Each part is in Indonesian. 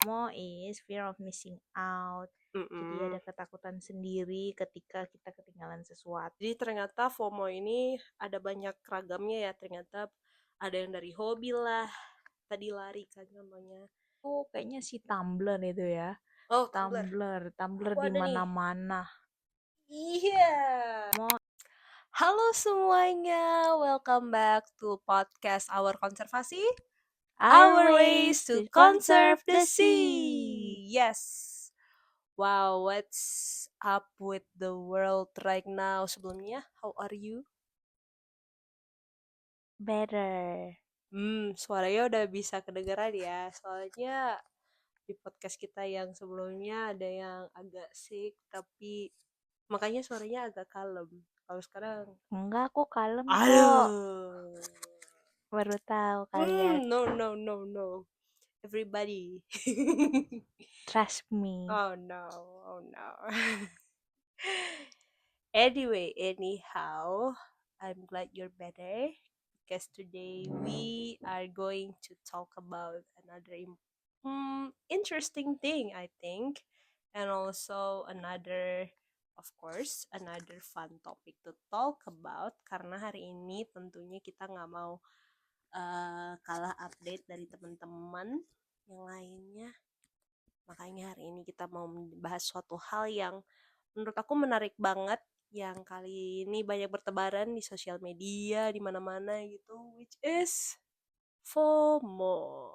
FOMO is fear of missing out. Jadi Mm-mm. ada ketakutan sendiri ketika kita ketinggalan sesuatu. Jadi ternyata FOMO ini ada banyak ragamnya ya. Ternyata ada yang dari hobi lah. Tadi lari kan namanya. Oh, kayaknya si Tumblr itu ya. Oh, Tumblr. Tumblr Aku di ada nih. mana-mana. Iya. Halo semuanya, welcome back to podcast Our Konservasi. Our ways to conserve the sea. Yes. Wow, what's up with the world right now? Sebelumnya, how are you? Better. Suaranya udah bisa kedengeran ya. Soalnya di podcast kita yang sebelumnya ada yang agak sick, tapi makanya suaranya agak kalem. Kalau sekarang, Enggak, aku kalem kok. aduh. Baru tahu kalian. No, no, no, no. Everybody. Trust me. Oh no, oh no. Anyway, anyhow, I'm glad you're better because today we are going to talk about another interesting thing, I think, and also another, of course, another fun topic to talk about. Karena hari ini tentunya kita nggak mau kalah update dari teman-teman yang lainnya. Makanya hari ini kita mau membahas suatu hal yang menurut aku menarik banget, yang kali ini banyak bertebaran di sosial media, di mana-mana gitu, which is FOMO.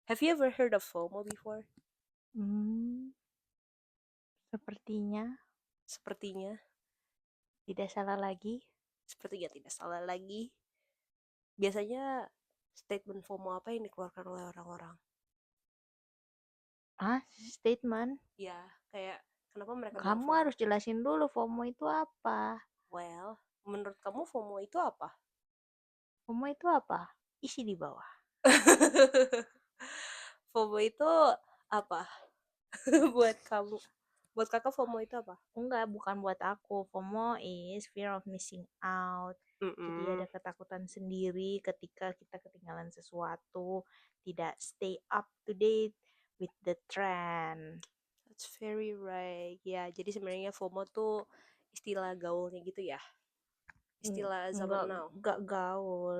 Have you ever heard of FOMO before? Hmm, sepertinya Sepertinya, tidak salah lagi. sepertinya tidak salah lagi. Biasanya statement FOMO apa yang dikeluarkan oleh orang-orang? Ah, statement. Ya, kayak kenapa mereka bilang Kamu FOMO? harus jelasin dulu FOMO itu apa. Well, menurut kamu FOMO itu apa? FOMO itu apa? Isi di bawah. FOMO itu apa buat kamu? Buat kakak FOMO itu apa? Enggak, bukan buat aku. FOMO is fear of missing out. Jadi ada Mm-mm. ketakutan sendiri ketika kita ketinggalan sesuatu, tidak stay up to date with the trend. That's very right. Ya, jadi sebenarnya FOMO tuh istilah gaulnya gitu ya. Istilah zaman Enggak, now. enggak gaul.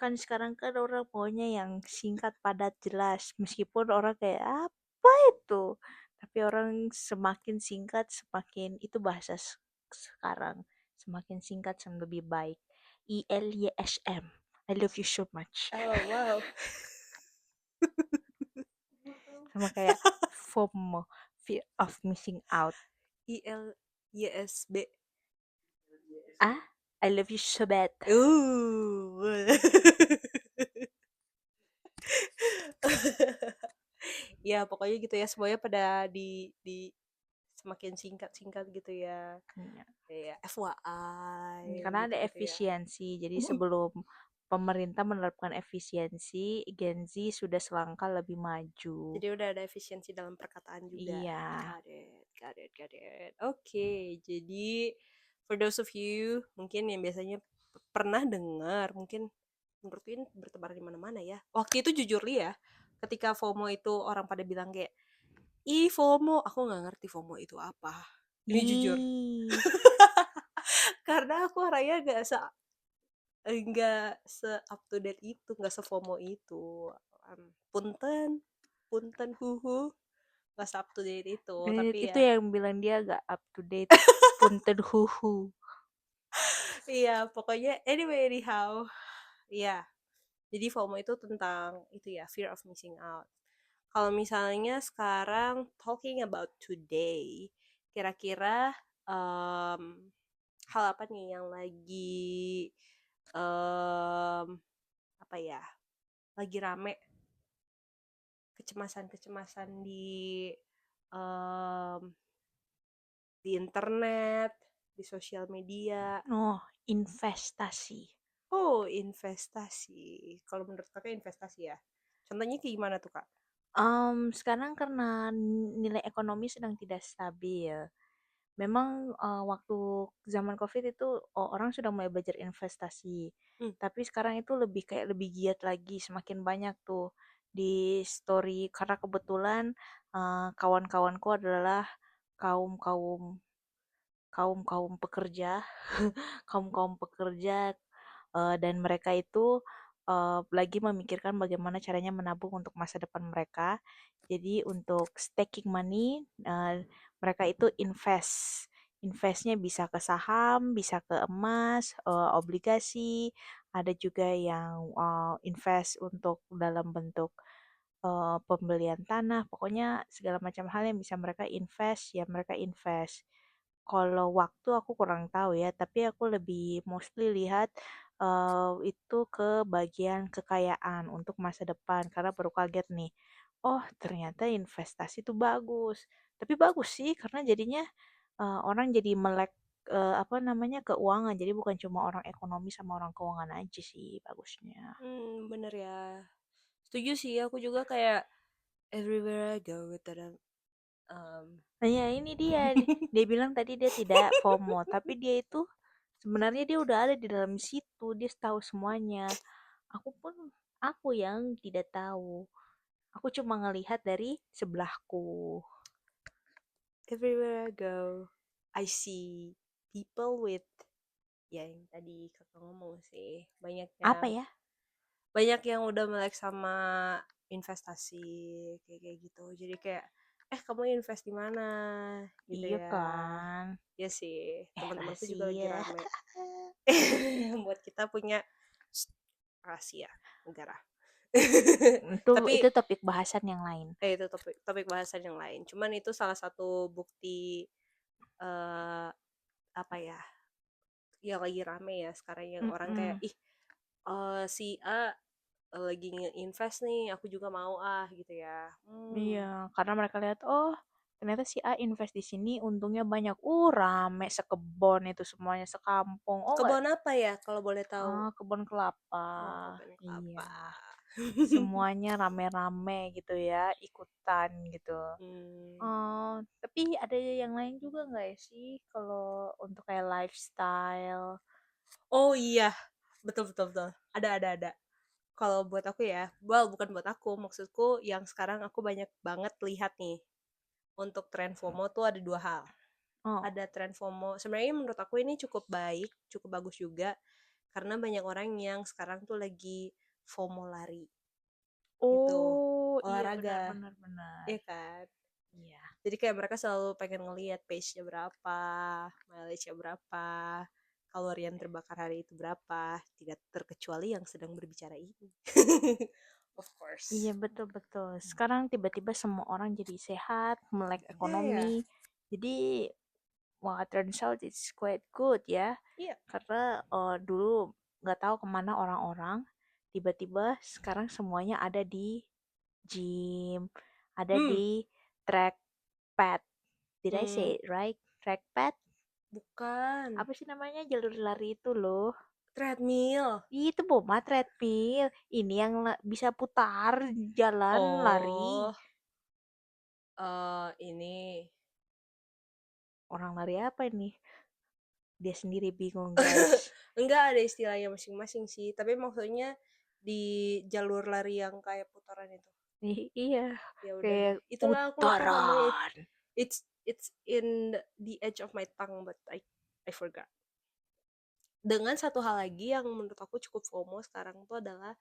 Kan sekarang kan orang maunya yang singkat, padat, jelas. Meskipun orang kayak apa itu? Tapi orang semakin singkat, semakin itu bahasa sekarang. Semakin singkat, semakin lebih baik. ILYSM. I love you so much. Oh, wow. Sama kayak FOMO, fear of missing out. ILYSB. Ah, I love you so bad. Uh. Ya, pokoknya gitu ya, semuanya pada di semakin singkat-singkat gitu ya. Iya. Kayak FYI Karena ada gitu-gitu ya. efisiensi. Jadi sebelum pemerintah menerapkan efisiensi, Gen Z sudah selangkah lebih maju. Jadi udah ada efisiensi dalam perkataan juga. Iya. Got it, got it, got it. Oke, jadi for those of you mungkin yang biasanya pernah dengar, mungkin menurutku ini bertebaran di mana-mana ya. Waktu itu jujur li ya, ketika FOMO itu orang pada bilang kayak, ih FOMO, aku nggak ngerti FOMO itu apa. Ini jujur. Ih, Karena aku orangnya nggak se up to date itu, nggak se FOMO itu. Punten, punten huhu. Nggak up to date itu, tapi itu ya yang bilang dia agak up to date. Punten huhu. iya pokoknya anyway anyhow ya, jadi FOMO itu tentang itu ya, fear of missing out. Kalau misalnya sekarang talking about today, kira-kira hal apa nih yang lagi em, apa ya, lagi rame, kecemasan-kecemasan em, di internet, di sosial media. Oh, investasi. Oh, investasi. Kalau menurut kakak investasi ya? Contohnya kayak gimana tuh kak? Sekarang karena nilai ekonomi sedang tidak stabil. Memang waktu zaman COVID itu orang sudah mulai belajar investasi. Hmm. Tapi sekarang itu lebih kayak lebih giat lagi, semakin banyak tuh di story karena kebetulan kawan-kawanku adalah kaum kaum kaum kaum pekerja, kaum kaum pekerja, dan mereka itu lagi memikirkan bagaimana caranya menabung untuk masa depan mereka. Jadi untuk staking money, mereka itu investnya bisa ke saham, bisa ke emas, obligasi, ada juga yang invest untuk dalam bentuk pembelian tanah, pokoknya segala macam hal yang bisa mereka invest, ya mereka invest. Kalau waktu aku kurang tahu ya, tapi aku lebih mostly lihat itu ke bagian kekayaan untuk masa depan karena baru kaget nih. Oh, ternyata investasi itu bagus. Tapi bagus sih karena jadinya orang jadi melek apa namanya keuangan. Jadi bukan cuma orang ekonomi sama orang keuangan aja sih bagusnya. Bener ya. Setuju sih, aku juga kayak everywhere I go with that. Um, Nah, ya ini dia. Dia bilang tadi dia tidak FOMO, tapi dia itu sebenarnya dia udah ada di dalam situ, dia tahu semuanya. Aku pun aku yang tidak tahu. Aku cuma ngelihat dari sebelahku. everywhere I go, I see people with, ya yang tadi kakak ngomong sih, Apa ya? banyak yang udah melek sama investasi kayak kayak gitu. Jadi kayak, kamu invest di mana gitu Iya ya. kan? Ya sih, teman-temanku juga lagi Rahasia. rame buat kita punya rahasia negara. Itu Tapi topik bahasan yang lain. itu topik topik bahasan yang lain. Cuman itu salah satu bukti eh apa ya? Yang lagi rame ya sekarang yang orang kayak Mm-mm. ih si A lagi nge-invest nih, aku juga mau gitu ya. Iya, karena mereka lihat, oh, ternyata si A invest di sini, untungnya banyak. Rame sekebon itu semuanya sekampung. Oh enggak, Kebun apa ya kalau boleh tahu? kebun kelapa. Oh, kebun Iya, kelapa. semuanya rame-rame gitu ya, ikutan gitu. Hmm. Oh, tapi ada yang lain juga nggak ya sih kalau untuk kayak lifestyle? Oh iya, betul betul betul. Ada. Kalau buat aku ya, well bukan buat aku, maksudku yang sekarang aku banyak banget lihat nih. Untuk tren FOMO tuh ada dua hal. Oh, Ada tren FOMO, sebenarnya menurut aku ini cukup baik, cukup bagus juga, karena banyak orang yang sekarang tuh lagi FOMO lari gitu, oh iya benar olahraga, benar benar. ya kan? Iya. Jadi kayak mereka selalu pengen ngelihat pace-nya berapa, mileage-nya berapa, kalori yang terbakar hari itu berapa, tidak terkecuali yang sedang berbicara ini. Of Iya course. betul betul. Sekarang tiba-tiba semua orang jadi sehat, melek Iya ya. ekonomi. Jadi wah turns out it's quite good ya. Iya. Karena dulu nggak tahu kemana orang-orang, tiba-tiba sekarang semuanya ada di gym, ada Hmm. di track pad. Did I Hmm. say it right? Track pad? Bukan. Apa sih namanya jalur lari itu loh? Treadmill. Itu Boma treadmill. Ini yang bisa putar jalan lari. Oh, ini. Orang lari apa ini? Dia sendiri bingung, guys. Enggak ada istilahnya masing-masing sih, tapi maksudnya di jalur lari yang kayak putaran itu. Iya, Ya udah, kayak itulah aku lupa namanya. putaran. It's in the edge of my tongue, but I forgot. Dengan satu hal lagi yang menurut aku cukup FOMO sekarang tuh adalah,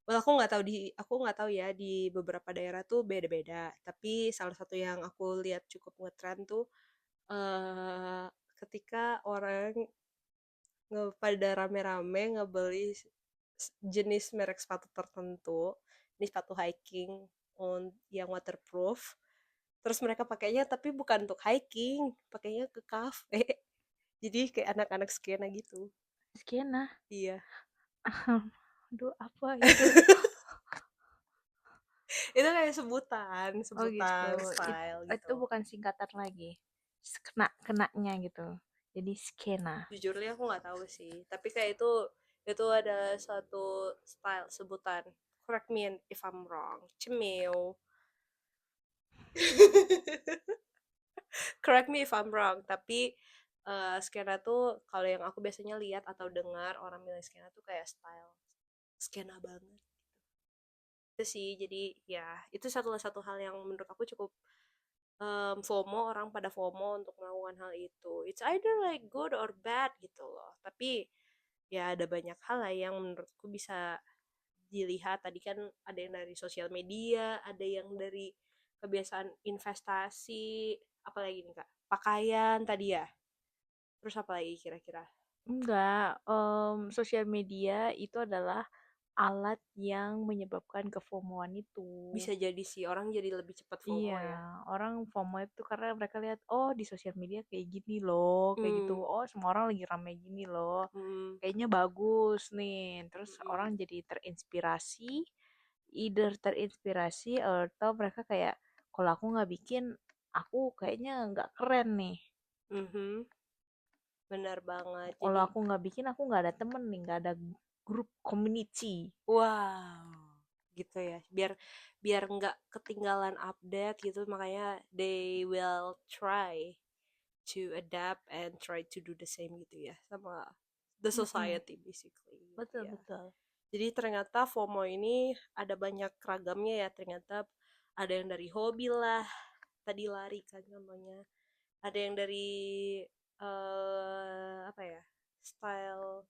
well, aku nggak tahu ya di beberapa daerah tuh beda-beda. Tapi salah satu yang aku lihat cukup ngetren tuh eh ketika orang pada rame-rame ngebeli jenis merek sepatu tertentu, ini sepatu hiking yang waterproof. Terus mereka pakainya tapi bukan untuk hiking, pakainya ke kafe. Jadi kayak anak-anak skena gitu. Skena. Iya. Aduh, apa itu? Itu kayak sebutan, Oh gitu. sebutan style Itu gitu. bukan singkatan lagi. Kena-kenanya gitu. Jadi skena. Jujurnya aku nggak tahu sih, tapi kayak itu ada satu style sebutan. Correct me if I'm wrong. Cemil. Correct me if I'm wrong, tapi skena tuh kalau yang aku biasanya lihat atau dengar orang milih skena tuh kayak style skena banget. Itu sih, jadi ya itu satu hal yang menurut aku cukup FOMO, orang pada FOMO untuk melakukan hal itu. It's either like good or bad gitu loh. Tapi ya ada banyak hal lah yang menurutku bisa dilihat. Tadi kan ada yang dari sosial media, ada yang dari kebiasaan investasi, apalagi nih Kak? Pakaian tadi ya. Terus apa lagi kira-kira? Enggak, sosial media itu adalah alat yang menyebabkan kefomoan itu. Bisa jadi sih orang jadi lebih cepat Iya, FOMO ya. orang FOMO itu karena mereka lihat, oh di sosial media kayak gini loh, kayak gitu. Hmm, Oh semua orang lagi rame gini loh, hmm, kayaknya bagus nih. Terus orang hmm, jadi terinspirasi, either terinspirasi atau mereka kayak, kalau aku nggak bikin, aku kayaknya nggak keren nih. mhm, benar banget. Kalau Jadi aku nggak bikin, aku nggak ada temen nih, nggak ada grup community. wow, gitu ya. Biar biar nggak ketinggalan update gitu, makanya they will try to adapt and try to do the same gitu ya sama the Mm-mm. society basically gitu Betul ya. betul. Jadi ternyata FOMO ini ada banyak ragamnya ya. Ternyata ada yang dari hobi lah, tadi lari kan contohnya. Ada yang dari apa ya? Style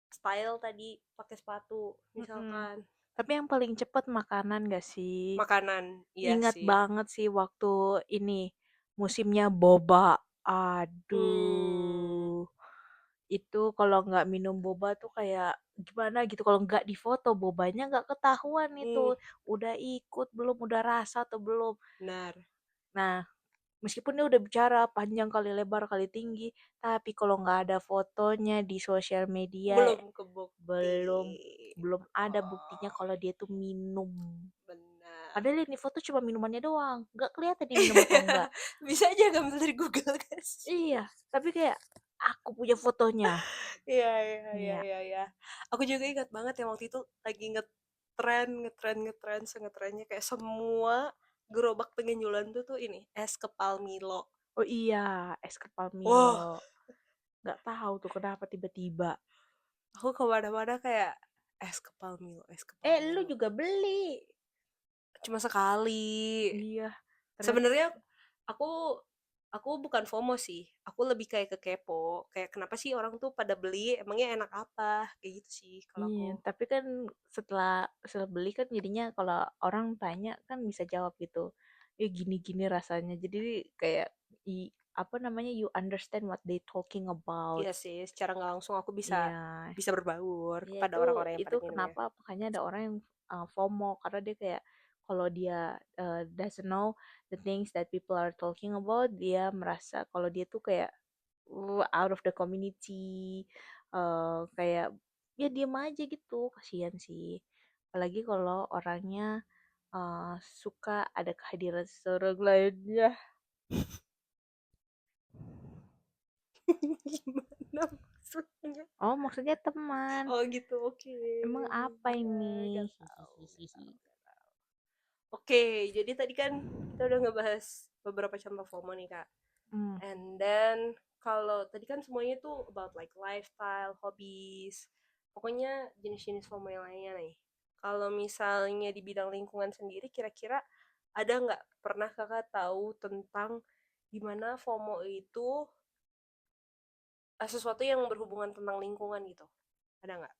style tadi pakai sepatu Mm-mm. misalkan. Tapi yang paling cepet makanan gak sih? Makanan, iya Ingat sih. banget sih waktu ini musimnya boba. Hmm, Aduh, itu kalau nggak minum boba tuh kayak gimana gitu. Kalau nggak difoto bobanya nggak ketahuan itu hmm, udah ikut belum, udah rasa atau belum. benar. Nah, meskipun dia udah bicara panjang kali lebar kali tinggi, tapi kalau nggak ada fotonya di sosial media, Belum kebukti. belum belum ada buktinya Oh, kalau dia tuh minum. benar. Padahal ini foto cuma minumannya doang, nggak kelihatan dia minum atau enggak. Bisa aja gambar dari Google guys. Iya, tapi kayak aku punya fotonya. Iya, iya, iya, Iya, iya, iya. Aku juga ingat banget yang waktu itu lagi ngetren, sengetrennya kayak semua gerobak pengenjulan tuh ini es kepal Milo. oh iya, es kepal Wah, Milo. Nggak tahu tuh kenapa tiba-tiba. aku kemana-mana kayak es kepal Milo, es kepal Lu Milo. juga beli. Cuma sekali. Iya, ternyata. Sebenarnya aku aku bukan FOMO sih. Aku lebih kayak ke kepo. Kayak kenapa sih orang tuh pada beli? Emangnya enak apa? Kayak gitu sih kalau Iya, aku. tapi kan setelah setelah beli kan jadinya kalau orang tanya kan bisa jawab gitu. Gini-gini rasanya. Jadi kayak i, apa namanya, you understand what they talking about. Iya sih, secara nggak langsung aku bisa Iya, bisa berbaur ya kepada orang-orang yang itu pada minumnya. kenapa makanya ada orang yang FOMO karena dia kayak kalau dia doesn't know the things that people are talking about, dia merasa kalau dia tuh kayak out of the community, kayak ya diem aja gitu, kasihan sih. Apalagi kalau orangnya suka ada kehadiran seseorang lainnya. Gimana maksudnya? Oh, maksudnya teman. Oh gitu, oke. Emang apa ini? Gak tahu, gak tahu, gak tahu. Oke, jadi tadi kan kita udah ngebahas beberapa contoh FOMO nih Kak. Hmm. And then kalau tadi kan semuanya tuh about like lifestyle, hobbies, pokoknya jenis-jenis FOMO yang lainnya nih. Kalau misalnya di bidang lingkungan sendiri, kira-kira ada nggak pernah kakak tahu tentang gimana FOMO itu sesuatu yang berhubungan tentang lingkungan gitu? Ada nggak?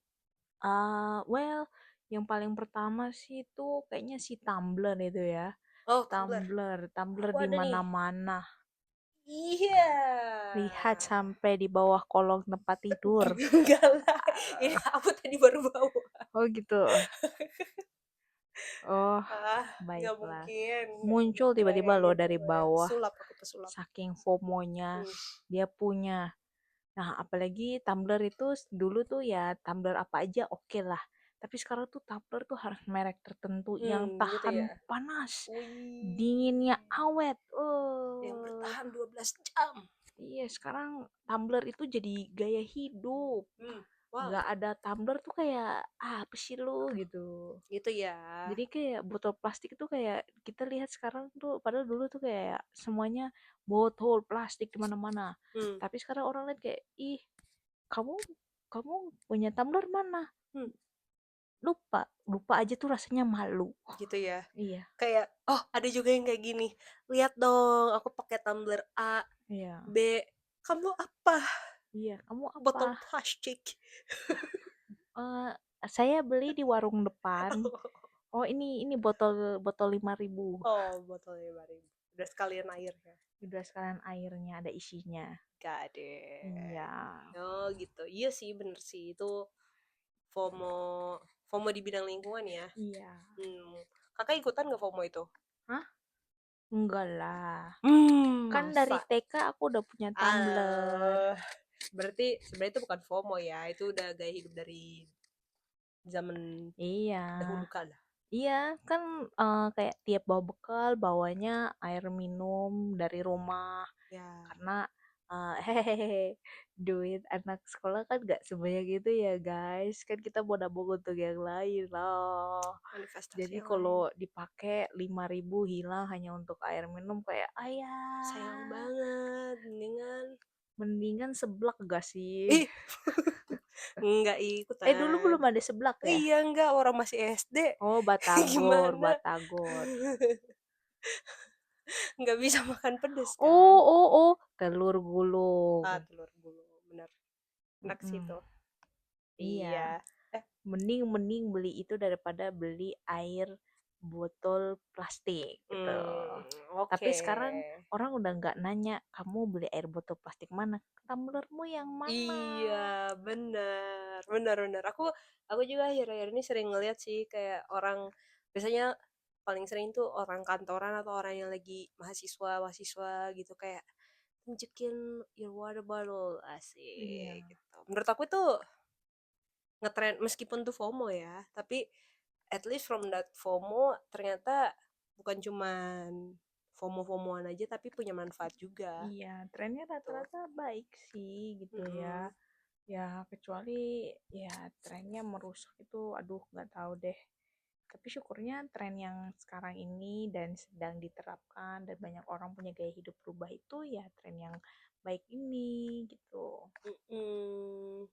Well, yang paling pertama sih itu kayaknya si Tumblr itu ya. Oh, Tumblr. Tumblr Aku di ada nih. mana-mana. Iya. Lihat sampai di bawah kolong tempat tidur. Enggak lah. Ini aku tadi baru bawa. Oh gitu. Oh, Ah, nggak baiklah. mungkin, nggak Muncul mungkin tiba-tiba kayak loh gitu. dari bawah. Pesulap aku pesulap. Saking FOMO-nya Hmm. dia punya. Nah, apalagi Tumblr itu dulu tuh ya Tumblr apa aja oke lah. Tapi sekarang tuh Tumblr tuh harus merek tertentu yang Gitu tahan ya. panas, dinginnya Wih, awet. yang bertahan 12 jam. Iya, sekarang Tumblr itu jadi gaya hidup. Wow, Nggak ada Tumblr tuh kayak, apa sih lu gitu. gitu ya. Jadi kayak botol plastik itu kayak kita lihat sekarang tuh, padahal dulu tuh kayak semuanya botol plastik di mana-mana. Hmm. Tapi sekarang orang lihat kayak, ih, kamu kamu punya tumbler mana? Hmm. lupa lupa aja tuh rasanya malu. gitu ya. Iya, Kayak, oh ada juga yang kayak gini, lihat dong aku pakai tumbler A, iya, B, kamu apa? iya, kamu apa? Botol plastik. Eh, saya beli di warung depan. Oh, ini botol botol 5.000. Oh, botol 5.000. Udah sekalian air ya. Udah sekalian airnya ada isinya. Got it. Iya, Oh gitu. Iya sih bener sih itu FOMO FOMO di bidang lingkungan ya. iya. Hmm. Kakak ikutan nggak FOMO itu? Hah? Enggak lah. Kan dari Masa? TK aku udah punya Tumblr. Ah, berarti sebenarnya itu bukan FOMO ya, itu udah gaya hidup dari zaman Iya. dahulu kala. Iya, kan kayak tiap bawa bekal bawanya air minum dari rumah Ya, karena hehehe duit anak sekolah kan gak sebanyak itu ya guys. Kan kita mau nabung untuk yang lain loh. manifestasi Jadi yang lain. kalau dipakai 5.000 hilang hanya untuk air minum kayak Sayang ayah. banget, mendingan. Mendingan seblak gak sih? Ih, nggak Dulu ikutan. belum ada seblak ya? Iya, nggak, orang masih SD. Oh, batagor, Gimana? batagor. Nggak bisa makan pedes kan? Oh, oh, oh, telur gulung. Ah, telur gulung, bener. Enak sih Mm-mm. tuh. Iya, Iya. Eh, mending mending beli itu daripada beli air botol plastik gitu. Tapi oke. sekarang orang udah nggak nanya kamu beli air botol plastik mana, tumblermu yang mana. Iya, bener, bener, bener. Aku juga akhir-akhir ini sering ngeliat sih kayak orang, biasanya paling sering tuh orang kantoran atau orang yang lagi mahasiswa, mahasiswa gitu kayak tunjukin your water bottle Iya, asik gitu. Menurut aku tuh ngetren meskipun tuh FOMO ya, tapi at least from that FOMO ternyata bukan cuman FOMO-FOMOan aja tapi punya manfaat juga iya, trennya gitu. rata-rata baik sih gitu ya. Mm-mm. Ya kecuali ya trennya merusak itu, aduh nggak tahu deh. Tapi syukurnya tren yang sekarang ini dan sedang diterapkan dan banyak orang punya gaya hidup berubah itu ya tren yang baik ini gitu. Mm-mm.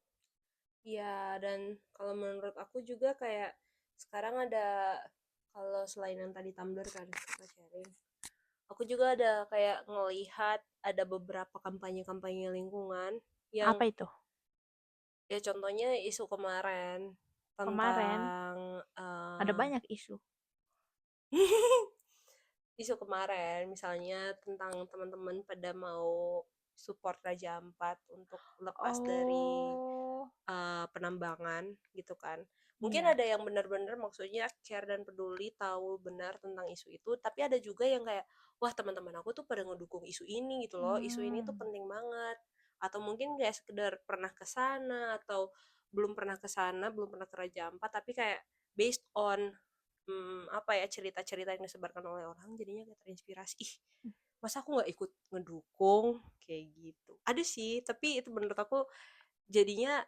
Ya, dan kalau menurut aku juga kayak sekarang ada, kalau selain yang tadi Tumblr kan kita sharing, aku juga ada kayak ngelihat ada beberapa kampanye-kampanye lingkungan yang Apa itu? ya contohnya isu kemarin Kemarin tentang ada banyak isu. isu kemarin misalnya tentang teman-teman pada mau support Raja Ampat untuk lepas dari Oh, penambangan gitu kan. Mungkin iya. ada yang benar-benar maksudnya care dan peduli tahu benar tentang isu itu, tapi ada juga yang kayak wah teman-teman aku tuh pada ngedukung isu ini gitu loh. Isu ini tuh Hmm, penting banget. Atau mungkin kayak sekedar pernah ke sana atau belum pernah ke sana, belum pernah ke Raja Ampat tapi kayak based on apa ya cerita-cerita yang disebarkan oleh orang jadinya kayak terinspirasi. Ih, masa aku nggak ikut ngedukung kayak gitu. Ada sih, tapi itu menurut aku jadinya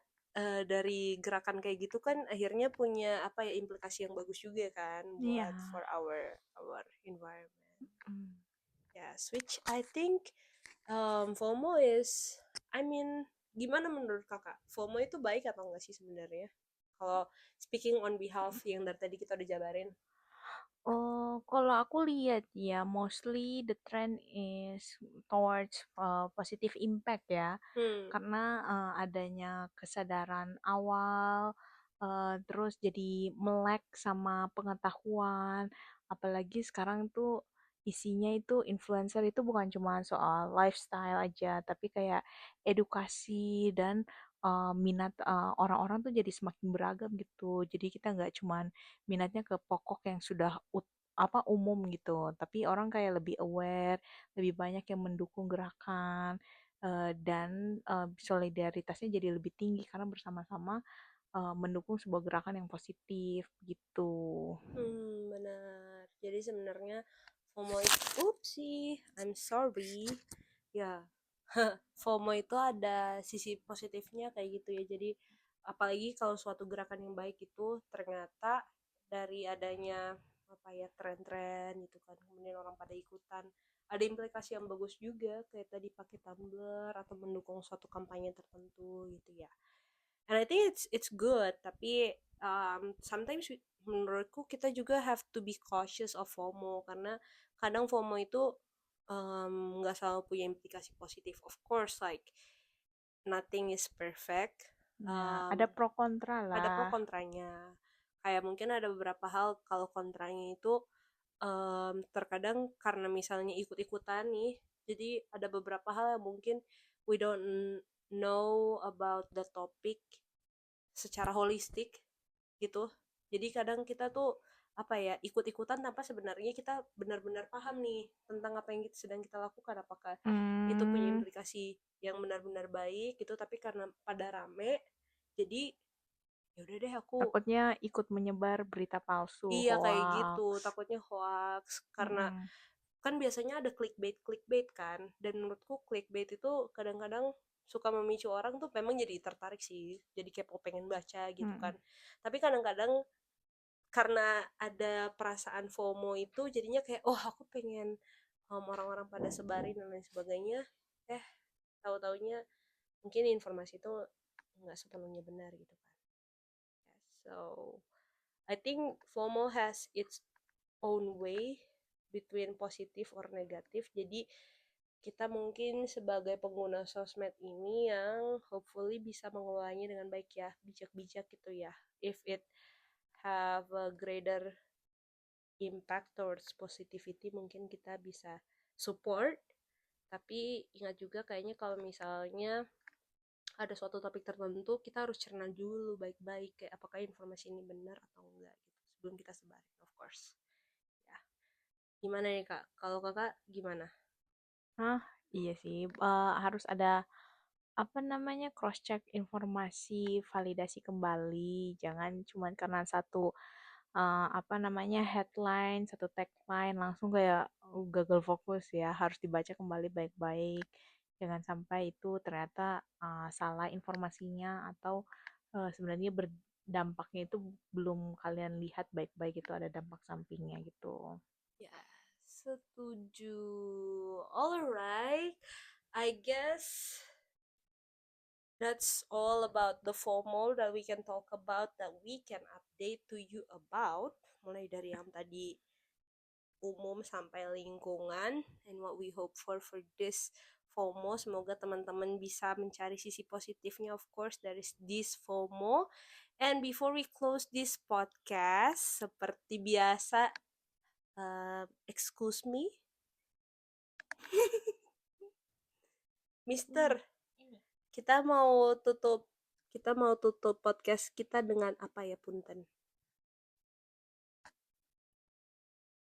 dari gerakan kayak gitu kan akhirnya punya apa ya implikasi yang bagus juga kan iya. buat for our environment. Hmm. Yes, which I think FOMO is, I mean, gimana menurut kakak? FOMO itu baik atau enggak sih sebenarnya? Kalau speaking on behalf yang dari tadi kita udah jabarin. Oh, kalau aku lihat ya, mostly the trend is towards positive impact ya, Hmm, karena adanya kesadaran awal, terus jadi melek sama pengetahuan, apalagi sekarang tuh isinya itu influencer itu bukan cuma soal lifestyle aja, tapi kayak edukasi dan minat orang-orang tuh jadi semakin beragam gitu. Jadi kita nggak cuman minatnya ke pokok yang sudah umum gitu, tapi orang kayak lebih aware, lebih banyak yang mendukung gerakan dan solidaritasnya jadi lebih tinggi karena bersama-sama mendukung sebuah gerakan yang positif gitu. benar. Jadi sebenarnya FOMO itu, upsi, I'm sorry. Ya, FOMO itu ada sisi positifnya kayak gitu ya. Jadi apalagi kalau suatu gerakan yang baik itu ternyata dari adanya apa ya tren-tren gitu kan, kemudian orang pada ikutan. Ada implikasi yang bagus juga kayak tadi pakai Tumblr atau mendukung suatu kampanye tertentu gitu ya. And I think it's good, tapi sometimes menurutku kita juga have to be cautious of FOMO, karena kadang FOMO itu nggak selalu punya implikasi positif. Of course, like nothing is perfect. Ya, ada pro kontra Ada pro lah. kontranya. Kayak mungkin ada beberapa hal kalau kontranya itu terkadang karena misalnya ikut-ikutan nih, jadi ada beberapa hal yang mungkin we don't know about the topic secara holistik gitu. Jadi kadang kita tuh apa ya, ikut-ikutan tanpa sebenarnya kita benar-benar paham nih tentang apa yang sedang kita lakukan, apakah itu punya Hmm, implikasi yang benar-benar baik gitu, tapi karena pada rame jadi ya udah deh aku. takutnya ikut menyebar berita palsu, Iya kayak gitu, hoax. takutnya hoax karena Mm-mm. kan biasanya ada clickbait kan, dan menurutku clickbait itu kadang-kadang suka memicu orang tuh memang jadi tertarik sih, jadi kepo pengen baca gitu kan. Mm-mm. Tapi kadang-kadang karena ada perasaan FOMO itu jadinya kayak oh aku pengen orang-orang pada sebarin dan lain sebagainya, eh tahu-taunya mungkin informasi itu nggak sepenuhnya benar gitu kan. So I think FOMO has its own way between positif or negatif. Jadi kita mungkin sebagai pengguna sosmed ini yang hopefully bisa mengelolanya dengan baik ya, bijak-bijak gitu ya. If it have a greater impact towards positivity, mungkin kita bisa support. Tapi ingat juga kayaknya kalau misalnya ada suatu topik tertentu, kita harus cerna dulu baik-baik kayak apakah informasi ini benar atau enggak gitu sebelum kita sebarin, of course. Ya. Gimana nih Kak? Kalau Kakak gimana? Hah, iya sih. Harus ada apa namanya cross check informasi, validasi kembali. Jangan cuma karena satu apa namanya headline, satu tagline langsung kayak gagal fokus ya. Harus dibaca kembali baik-baik. Jangan sampai itu ternyata salah informasinya atau sebenarnya berdampaknya itu belum kalian lihat baik-baik, itu ada dampak sampingnya gitu. Ya, setuju. Alright, I guess that's all about the FOMO that we can talk about, that we can update to you about. Mulai dari yang tadi umum sampai lingkungan, and what we hope for this FOMO. Semoga teman-teman bisa mencari sisi positifnya, of course, dari this FOMO. And before we close this podcast, seperti biasa, excuse me, Mister, kita mau tutup podcast kita dengan apa ya, Punten?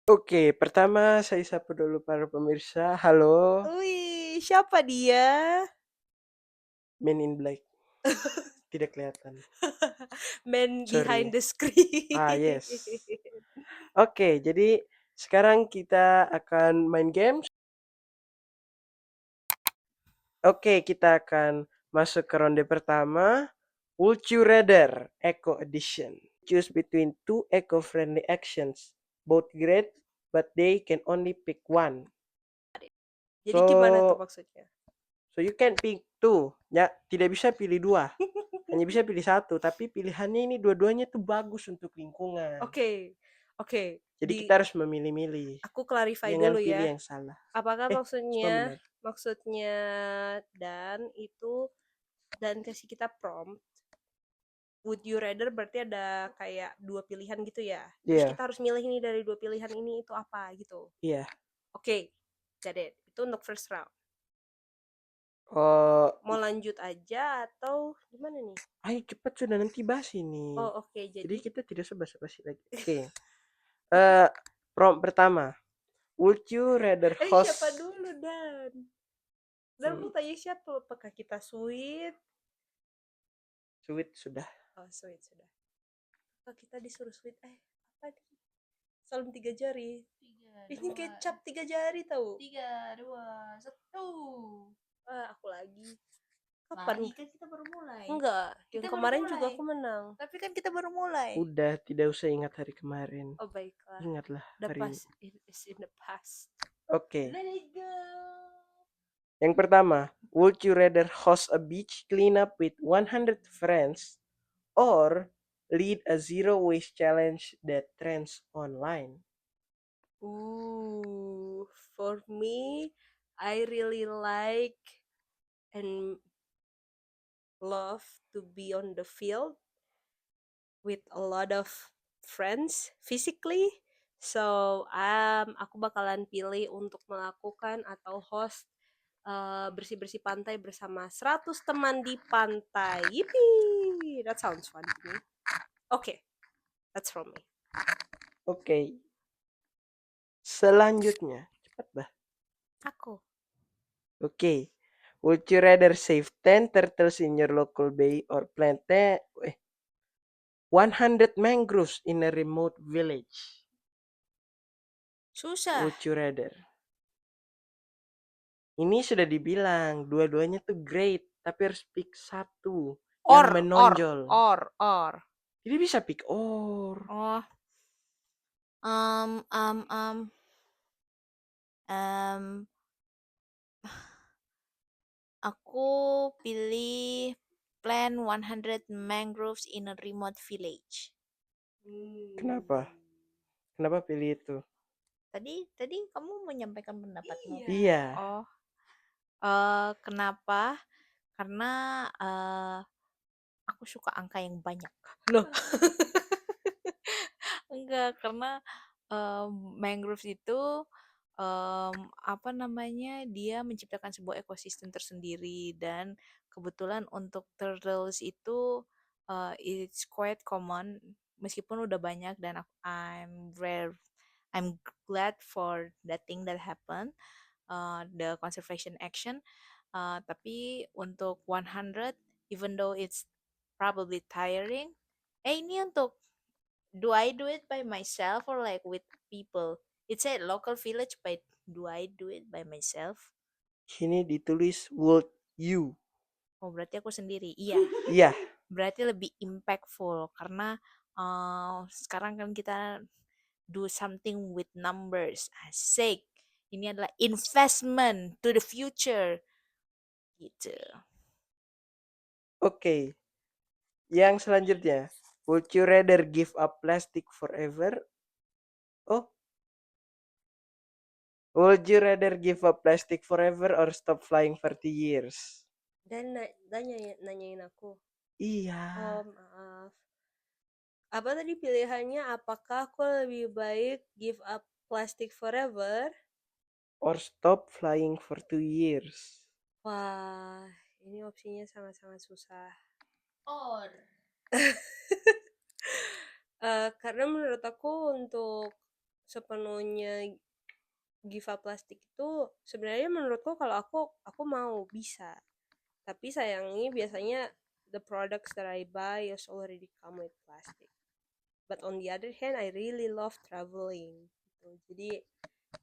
Oke, pertama saya sapa dulu para pemirsa. Halo, Wih, siapa dia? Men in Black. Tidak kelihatan. Man behind Sorry. the screen. Yes. Oke, jadi sekarang kita akan main games. Oke, kita akan masuk ke ronde pertama. Would you rather Eco Edition. Choose between two eco-friendly actions. Both great, but they can only pick one. Jadi gimana tuh So, maksudnya? so you can pick two. Ya, tidak bisa pilih dua. Hanya bisa pilih satu, tapi pilihannya ini dua-duanya tuh bagus untuk lingkungan. Oke, oke. Jadi kita harus memilih-milih. Aku clarify Jangan dulu pilih ya. yang salah. Apakah Semua maksudnya benar. maksudnya dan itu dan kasih kita prompt, would you rather berarti ada kayak dua pilihan gitu ya. Terus Iya, kita harus milih nih dari dua pilihan ini itu apa gitu. iya. Oke, got it. Itu untuk first round. Oh, Mau lanjut aja atau gimana nih? ayo cepat sudah nanti bahas ini. Oh, oke. Jadi Jadi kita tidak basa-basi lagi. Oke. Eh, prompt pertama. Would you rather siapa host dulu Dan? Dan mau tanya siapa? Apakah kita sweet? sweet sudah. Oh, sweet sudah. Apa kita disuruh sweet? Apa nih? Salam 3 jari. Ini kecap 3 jari tahu. 3, 2, 1. Aku lagi. Kapan? Lagi kan kita baru mulai. Enggak. Yang Kita baru kemarin juga mulai. aku menang. Tapi kan kita baru mulai. Udah, tidak usah ingat hari kemarin. Oh, baiklah. Ingatlah The hari ini. past is in the past. Oke. Let it go. Yang pertama, would you rather host a beach cleanup with 100 friends or lead a zero waste challenge that trends online? Ooh, for me, I really like and love to be on the field with a lot of friends physically. So, aku bakalan pilih untuk melakukan atau host bersih-bersih pantai bersama 100 teman di pantai. Yippee! That sounds fun to me. Okay, that's from me. Oke, selanjutnya. Cepat bah. Aku. Oke. Would you rather save 10 turtles in your local bay or plant 100 mangroves in a remote village? Susah. Would you rather? Ini sudah dibilang, dua-duanya tuh great, tapi harus pick satu yang menonjol. Or. Jadi bisa pick or. Oh. Um, um, um, um, aku pilih plant 100 mangroves in a remote village. Kenapa? Kenapa pilih itu? Tadi kamu menyampaikan pendapatmu. Iya. Oh, kenapa? Karena aku suka angka yang banyak. Loh. Enggak, karena mangroves itu apa namanya, dia menciptakan sebuah ekosistem tersendiri, dan kebetulan untuk turtles itu it's quite common meskipun udah banyak, dan I'm glad for that thing that happened, the conservation action. Tapi untuk 100, even though it's probably tiring, ini untuk, do I do it by myself or like with people? It's a local village, but do I do it by myself? Sini ditulis would you. Oh, berarti aku sendiri. Iya, Iya. berarti lebih impactful karena sekarang kan kita do something with numbers. Asik. Ini adalah investment to the future. Gitu. Oke. Yang selanjutnya, would you rather give up plastic forever? Oh. Would you rather give up plastic forever or stop flying for 30 years? Dan nanyain aku. Iya. Oh, maaf. Apa tadi pilihannya? Apakah aku lebih baik give up plastic forever? Or stop flying for 2 years? Wah, ini opsinya sangat-sangat susah. Or. Karena menurut aku untuk sepenuhnya give up plastik itu sebenarnya menurutku kalau aku mau bisa. Tapi sayangnya biasanya the products that I buy is already come with plastic. But on the other hand, I really love traveling. Gitu. Jadi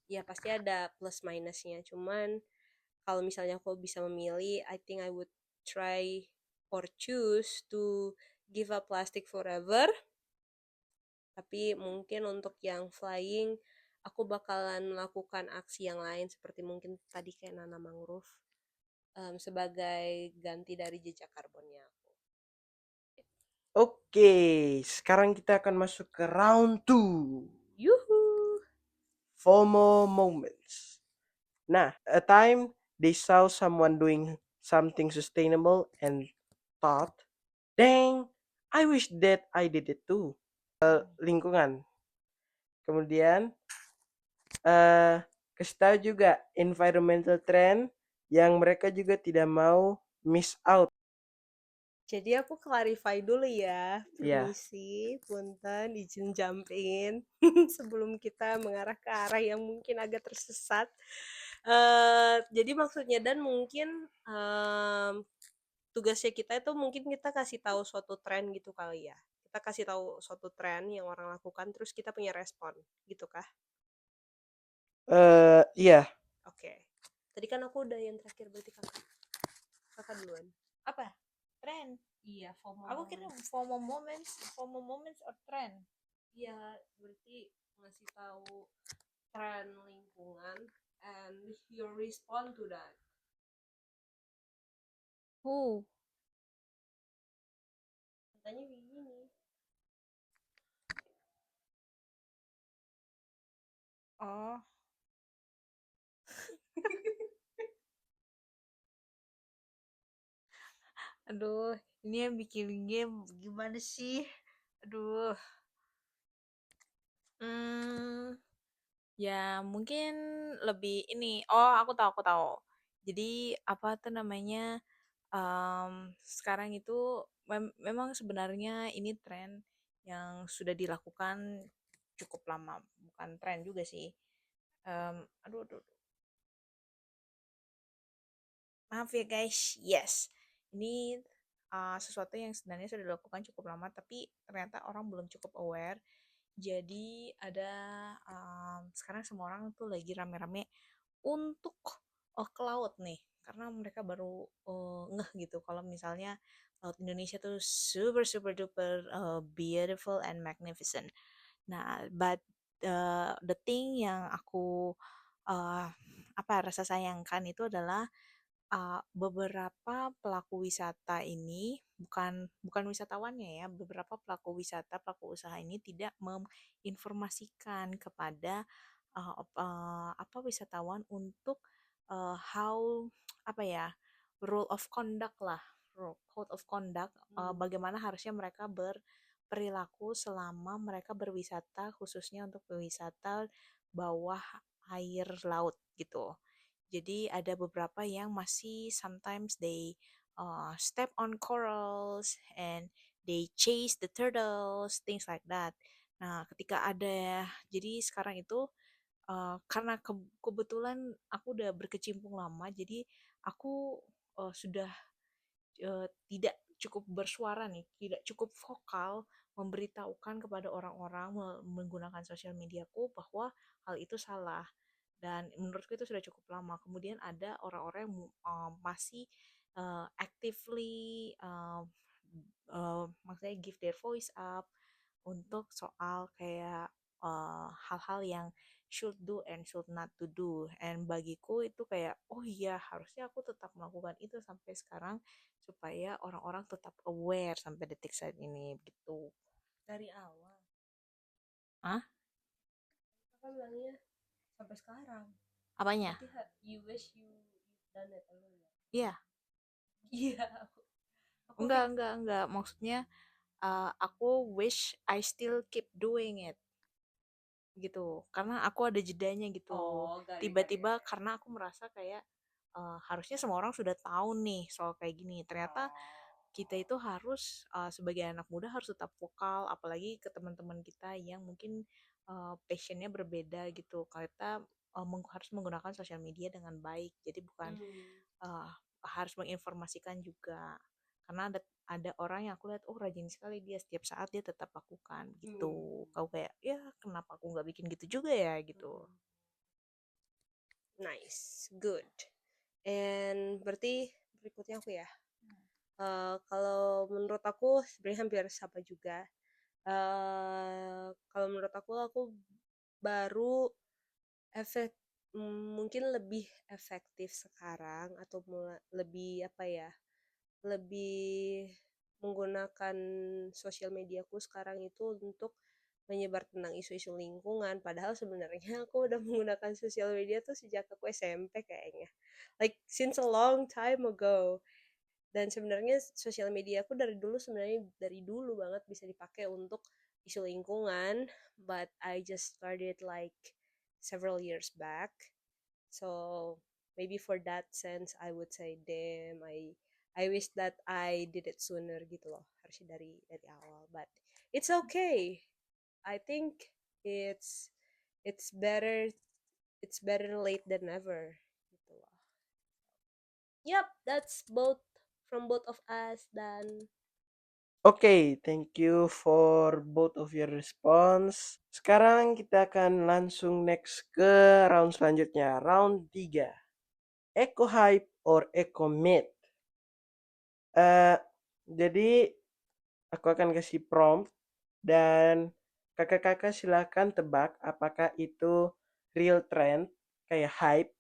ya pasti ada plus minusnya. Cuman kalau misalnya aku bisa memilih, I think I would try or choose to give up plastic forever. Tapi mungkin untuk yang flying, aku bakalan melakukan aksi yang lain seperti mungkin tadi kayak nanam mangrove sebagai ganti dari jejak karbonnya aku. Oke, sekarang kita akan masuk ke round 2. Yuhu! FOMO moments. Nah, a time they saw someone doing something sustainable and thought, dang, I wish that I did it too. Lingkungan. Kemudian, kasih tahu juga environmental trend yang mereka juga tidak mau miss out. Jadi aku clarify dulu ya, Iya. permisi, punten, izin jump in sebelum kita mengarah ke arah yang mungkin agak tersesat. Jadi maksudnya dan mungkin tugasnya kita itu mungkin kita kasih tahu suatu tren gitu kali ya. Kita kasih tahu suatu tren yang orang lakukan terus kita punya respon, gitu kah? Iya. Oke. Tadi kan aku udah yang terakhir berarti kakak. Kakak duluan. Apa? Trend. Iya, FOMO. Aku kira FOMO moments or trend. Iya, berarti ngasih tahu tren lingkungan and you respond to that. Oh, Katanya kayak gini. oh, aduh, ini yang bikin game gimana sih? Aduh, hmm, ya mungkin lebih ini. Oh, aku tahu. Jadi apa tuh namanya? Sekarang itu memang sebenarnya ini tren yang sudah dilakukan cukup lama, bukan tren juga sih. Aduh, aduh, maaf ya guys. Yes, ini sesuatu yang sebenarnya sudah dilakukan cukup lama, tapi ternyata orang belum cukup aware. Jadi ada sekarang semua orang tuh lagi rame-rame untuk ke laut nih, karena mereka baru ngeh gitu kalau misalnya laut Indonesia tuh super super duper beautiful and magnificent. Nah, but the thing yang aku uh, rasa sayangkan itu adalah beberapa pelaku wisata ini bukan bukan wisatawannya ya, beberapa pelaku wisata, pelaku usaha ini tidak menginformasikan kepada wisatawan untuk how apa ya rule of conduct lah, code of conduct, bagaimana harusnya mereka berperilaku selama mereka berwisata, khususnya untuk wisata bawah air laut gitu. Jadi ada beberapa yang masih sometimes they step on corals and they chase the turtles, things like that. Nah, ketika ada, jadi sekarang itu karena kebetulan aku udah berkecimpung lama, jadi aku sudah tidak cukup bersuara nih, tidak cukup vokal memberitahukan kepada orang-orang menggunakan sosial mediaku bahwa hal itu salah. Dan menurutku itu sudah cukup lama. Kemudian ada orang-orang yang masih actively maksudnya give their voice up untuk soal kayak hal-hal yang should do and should not to do. And bagiku itu kayak, oh iya harusnya aku tetap melakukan itu sampai sekarang supaya orang-orang tetap aware sampai detik saat ini gitu. Dari awal. Hah? Apa bilangnya sampai sekarang. Apanya? Berarti you wish you've done it earlier. Iya. Iya. Aku Enggak. Maksudnya aku wish I still keep doing it gitu. Karena aku ada jedanya gitu. Tiba-tiba karena aku merasa kayak harusnya semua orang sudah tahu nih soal kayak gini. Ternyata kita itu harus sebagai anak muda harus tetap vokal, apalagi ke teman-teman kita yang mungkin passionnya berbeda gitu. Kita harus menggunakan sosial media dengan baik. Jadi bukan uh, harus menginformasikan juga, karena ada orang yang aku lihat oh rajin sekali dia setiap saat dia tetap lakukan gitu. Kau kayak ya kenapa aku nggak bikin gitu juga ya gitu. Nice, good. And berarti berikutnya aku ya. Kalau menurut aku sebenarnya hampir sama juga. Kalau menurut aku baru efek mungkin lebih efektif sekarang atau lebih apa ya, lebih menggunakan sosial mediaku sekarang itu untuk menyebar tentang isu-isu lingkungan. Padahal sebenarnya aku udah menggunakan sosial media tuh sejak aku SMP kayaknya. Like since a long time ago. Dan sebenarnya sosial media aku dari dulu banget bisa dipakai untuk isu lingkungan, but I just started like several years back. So maybe for that sense I would say damn, I wish that I did it sooner gitu loh, harusnya dari awal, but it's okay. I think it's it's better it's better late than never gitu loh. Yep, that's both from both of us. Dan Oke, thank you for both of your response. Sekarang kita akan langsung next ke round selanjutnya, round 3. Eco hype or eco myth? Jadi aku akan kasih prompt dan kakak-kakak silahkan tebak apakah itu real trend kayak hype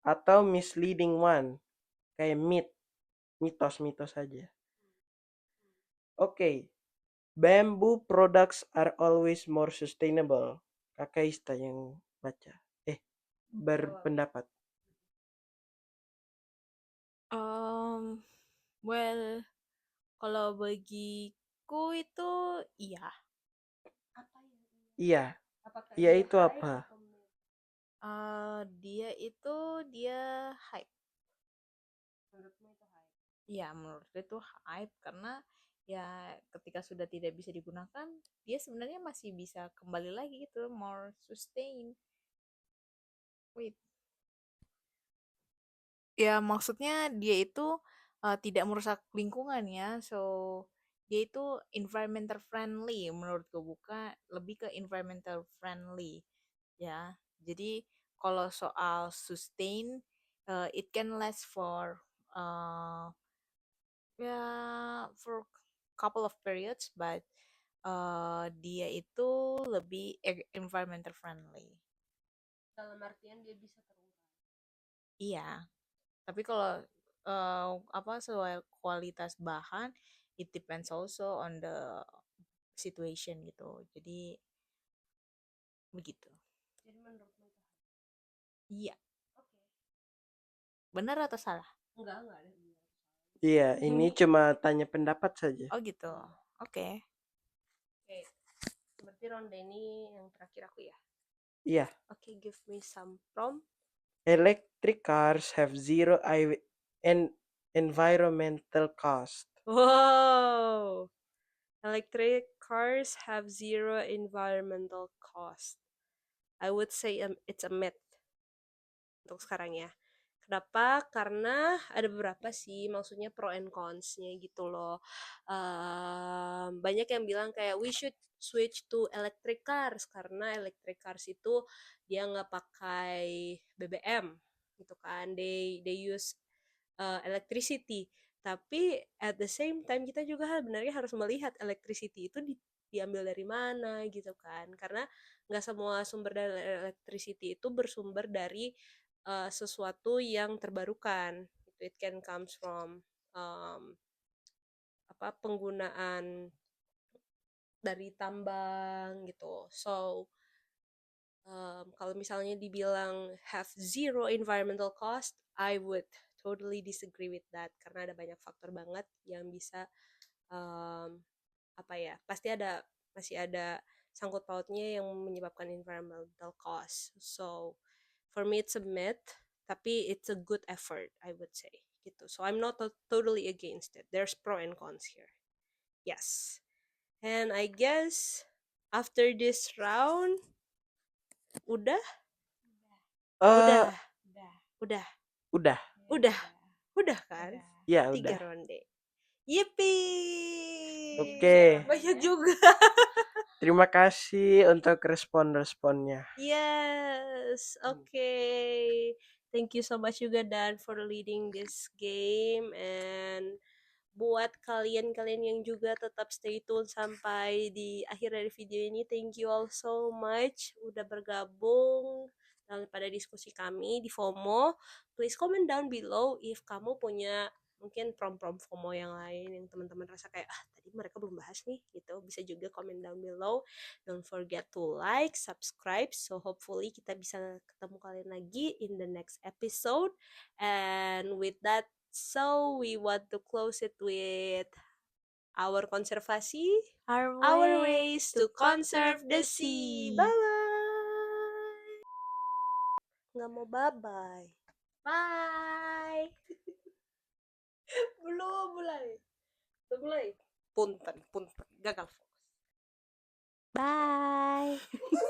atau misleading one kayak myth. mitos-mitos saja. Oke, bamboo products are always more sustainable. Kakak Ista yang baca. Berpendapat. Well, kalau bagiku itu iya. Apa ya? Iya, Apakah iya dia itu hype apa? atau myth? Dia hype. Menurutmu itu hype? Ya, menurut itu hype karena ya ketika sudah tidak bisa digunakan, dia sebenarnya masih bisa kembali lagi gitu, more sustain. Wait. Ya, maksudnya dia itu tidak merusak lingkungan ya. So, dia itu environmental friendly menurutku, bukan lebih ke environmental friendly ya. Jadi kalau soal sustain, it can last for uh, ya for couple of periods, but dia itu lebih environmental friendly. Dalam artian dia bisa terurai. Iya, tapi kalau soal kualitas bahan, it depends also on the situation gitu. Jadi begitu. Jadi menurutmu itu hype? Iya, Oke. benar atau salah? Enggak ada. Iya, ini cuma tanya pendapat saja. Oh gitu. Oke. Oke. Berarti ronde ini yang terakhir aku ya. Iya, Oke, give me some prompt. electric cars have zero environmental cost. Wow. Electric cars have zero environmental cost. I would say it's a myth untuk sekarang ya. Kenapa? Karena ada beberapa sih, maksudnya pro and cons-nya gitu loh. Banyak yang bilang kayak we should switch to electric cars karena electric cars itu dia nggak pakai BBM gitu kan. They use electricity. Tapi at the same time kita juga sebenarnya harus melihat electricity itu diambil dari mana gitu kan. Karena nggak semua sumber dari electricity itu bersumber dari sesuatu yang terbarukan. It can comes from penggunaan dari tambang gitu. So kalau misalnya dibilang have zero environmental cost, I would totally disagree with that karena ada banyak faktor banget yang bisa pasti masih ada sangkut pautnya yang menyebabkan environmental cost. So for me it's a myth, tapi it's a good effort I would say gitu. So I'm not totally against it. There's pro and cons here. Yes. And I guess after this round udah Eh, udah udah udah. udah udah kan? Ya, 3 udah. ronde. Yippee! Oke. Banyak juga. Terima kasih untuk respon-responnya. Yes, okay. Thank you so much juga Dan for leading this game, and buat kalian-kalian yang juga tetap stay tune sampai di akhir dari video ini, thank you all so much udah bergabung pada diskusi kami di FOMO. Please comment down below if kamu punya mungkin prom-prom FOMO yang lain yang teman-teman rasa kayak tadi mereka belum bahas nih gitu. Bisa juga comment down below. Don't forget to like, subscribe, so hopefully kita bisa ketemu kalian lagi in the next episode. And with that, so we want to close it with our konservasi, our ways to conserve the sea. Bye-bye. Nggak mau bye-bye. Bye. Belum mulai. Belum mulai. Punten. Gagal fokus. Bye.